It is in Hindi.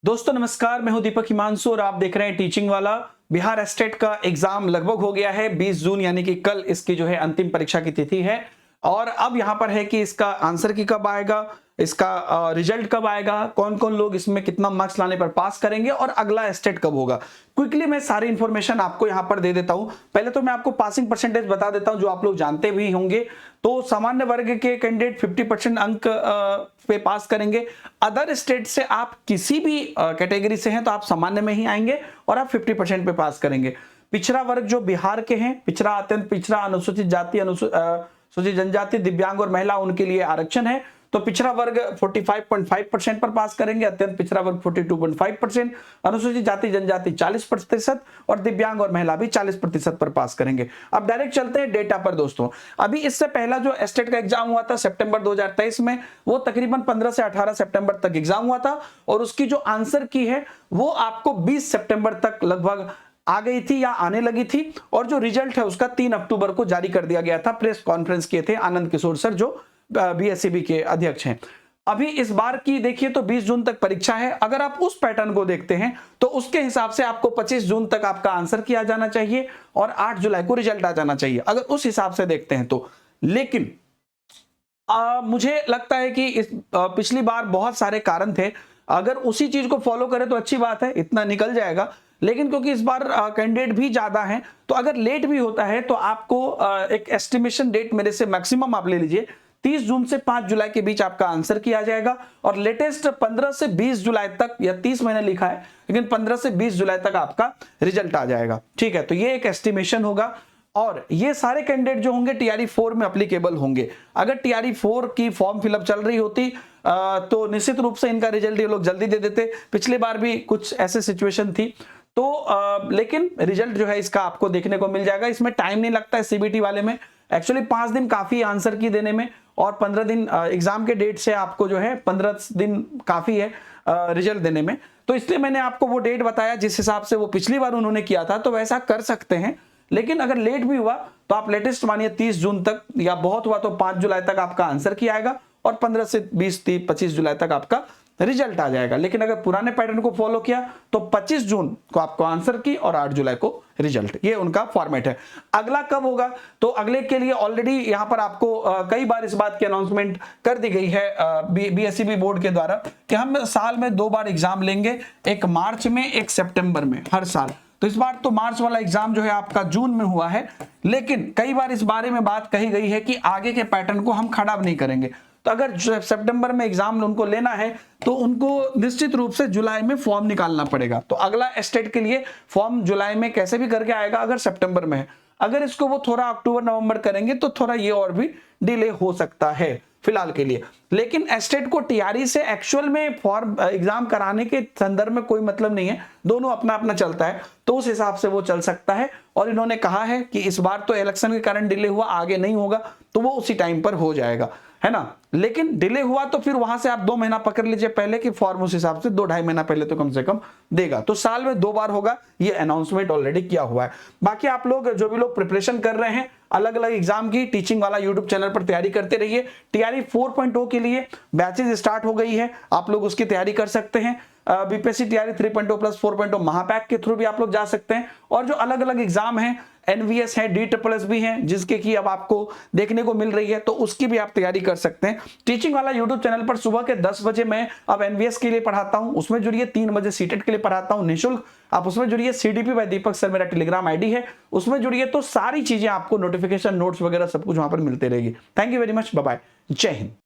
दोस्तों नमस्कार, मैं हूं दीपक हिमांशु और आप देख रहे हैं टीचिंग वाला। बिहार एस्टेट का एग्जाम लगभग हो गया है। 20 जून यानी कि कल इसकी जो है अंतिम परीक्षा की तिथि है और अब यहां पर है कि इसका आंसर की कब आएगा, इसका रिजल्ट कब आएगा, कौन कौन लोग इसमें कितना मार्क्स लाने पर पास करेंगे और अगला स्टेट कब होगा। क्विकली मैं सारी इंफॉर्मेशन आपको यहां पर दे देता हूं। पहले तो मैं आपको पासिंग परसेंटेज बता देता हूं जो आप लोग जानते भी होंगे। तो सामान्य वर्ग के कैंडिडेट 50% अंक पे पास करेंगे। अदर स्टेट से आप किसी भी कैटेगरी से हैं तो आप सामान्य में ही आएंगे और आप 50% पे पास करेंगे। पिछड़ा वर्ग जो बिहार के हैं, पिछड़ा, अत्यंत पिछड़ा, अनुसूचित जाति, अनुसूचित जनजाति, दिव्यांग और महिला, उनके लिए आरक्षण है। तो पिछड़ा वर्ग 45.5% पर पास करेंगे, अत्यंत पिछड़ा वर्ग 42.5%, अनुसूचित जाति जनजाति 40% और दिव्यांग और महिला भी 40% पर पास करेंगे। अब डायरेक्ट चलते हैं डेटा पर दोस्तों। अभी इससे पहला जो एस्टेट का एग्जाम हुआ था सितंबर 2023 में, वो तकरीबन 15 से 18 सितंबर तक एग्जाम हुआ था और उसकी जो आंसर की है वो आपको 20 सितंबर तक लगभग आ गई थी या आने लगी थी और जो रिजल्ट है उसका 3 अक्टूबर को जारी कर दिया गया था। प्रेस कॉन्फ्रेंस किए थे आनंद किशोर सर जो बीएसईबी के अध्यक्ष हैं। अभी इस बार की देखिए तो 20 जून तक परीक्षा है। अगर आप उस पैटर्न को देखते हैं तो उसके हिसाब से आपको 25 जून तक आपका आंसर किया जाना चाहिए और 8 जुलाई को रिजल्ट आ जाना चाहिए, अगर उस हिसाब से देखते हैं तो। लेकिन मुझे लगता है कि इस पिछली बार बहुत सारे कारण थे, अगर उसी चीज को फॉलो करें तो अच्छी बात है, इतना निकल जाएगा। लेकिन क्योंकि इस बार कैंडिडेट भी ज्यादा हैं तो अगर लेट भी होता है तो आपको एक एस्टिमेशन डेट मेरे से मैक्सिमम आप ले लीजिए 30 जून से 5 जुलाई के बीच आपका आंसर किया जाएगा और लेटेस्ट 15 से 20 जुलाई तक, या 30 महीने लिखा है लेकिन 15 से 20 जुलाई तक आपका रिजल्ट आ जाएगा। ठीक है, तो ये एक एस्टिमेशन होगा और ये सारे कैंडिडेट जो होंगे टीआरई 4 में एप्लीकेबल होंगे। अगर टीआरई 4 की फॉर्म फिलअप चल रही होती तो निश्चित रूप से इनका रिजल्ट ये लोग जल्दी दे देते। पिछली बार भी कुछ ऐसे सिचुएशन थी तो लेकिन रिजल्ट जो है इसका आपको देखने को मिल जाएगा। इसमें टाइम नहीं लगता है सीबीटी वाले में, एक्चुअली 5 दिन काफी आंसर की देने में और 15 दिन एग्जाम के डेट से आपको जो है 15 दिन काफी है रिजल्ट देने में। तो इसलिए मैंने आपको वो डेट बताया जिस हिसाब से वो पिछली बार उन्होंने किया था, तो वैसा कर सकते हैं। लेकिन अगर लेट भी हुआ तो आप लेटेस्ट मानिए 30 जून तक, या बहुत हुआ तो 5 जुलाई तक आपका आंसर किया आएगा और 15 से 20-25 जुलाई तक आपका रिजल्ट आ जाएगा। लेकिन अगर पुराने पैटर्न को फॉलो किया तो 25 जून को आपको आंसर की और 8 जुलाई को रिजल्ट, ये उनका फॉर्मेट है। अगला कब होगा तो अगले के लिए ऑलरेडी यहां पर आपको कई बार इस बात की अनाउंसमेंट कर दी गई है बीएसईबी बोर्ड के द्वारा कि हम साल में 2 बार एग्जाम लेंगे, एक मार्च में एक सितंबर में, हर साल। तो इस बार तो मार्च वाला एग्जाम जो है आपका जून में हुआ है, लेकिन कई बार इस बारे में बात कही गई है कि आगे के पैटर्न को हम खराब नहीं करेंगे। तो अगर सितंबर में एग्जाम उनको लेना है तो उनको निश्चित रूप से जुलाई में फॉर्म निकालना पड़ेगा। तो अगला स्टेट के लिए फॉर्म जुलाई में कैसे भी करके आएगा अगर सितंबर में है। अगर इसको वो थोड़ा अक्टूबर नवंबर करेंगे तो थोड़ा ये और भी डिले हो सकता है फिलहाल के लिए। लेकिन स्टेट को टीआरई से एक्चुअल में फॉर्म एग्जाम कराने के संदर्भ में कोई मतलब नहीं है, दोनों अपना अपना चलता है, तो उस हिसाब से वो चल सकता है। और इन्होंने कहा है कि इस बार तो इलेक्शन के कारण डिले हुआ, आगे नहीं होगा तो वो उसी टाइम पर हो जाएगा, है ना। लेकिन डिले हुआ तो फिर वहां से आप 2 महीना पकड़ लीजिए पहले कि फॉर्म उस हिसाब से 2-2.5 महीना पहले तो कम से कम देगा। तो साल में 2 बार होगा, ये अनाउंसमेंट ऑलरेडी किया हुआ है। बाकी आप लोग जो भी लोग प्रिपरेशन कर रहे हैं अलग अलग एग्जाम की, टीचिंग वाला यूट्यूब चैनल पर तैयारी करते रहिए। टीआरई 4.0 के लिए बैचेज स्टार्ट हो गई है, आप लोग उसकी तैयारी कर सकते हैं। बीपीएससी टीआरई 3.0 प्लस 4.0 महापैक के थ्रू भी आप लोग जा सकते हैं। और जो अलग अलग एग्जाम हैं, एनवीएस है, DSSS भी हैं, जिसके की अब आपको देखने को मिल रही है, तो उसकी भी आप तैयारी कर सकते हैं। टीचिंग वाला यूट्यूब चैनल पर सुबह के 10 बजे मैं अब एनवीएस के लिए पढ़ाता हूं, उसमें जुड़िए। 3 बजे सीटेट के लिए पढ़ाता हूं निःशुल्क, आप उसमें जुड़िए। CDP बाय दीपक सर मेरा टेलीग्राम आईडी है, उसमें जुड़िए। तो सारी चीजें आपको नोटिफिकेशन, नोट्स वगैरह सब कुछ वहां पर मिलते रहेगी। Thank you very much, bye bye, जय हिंद।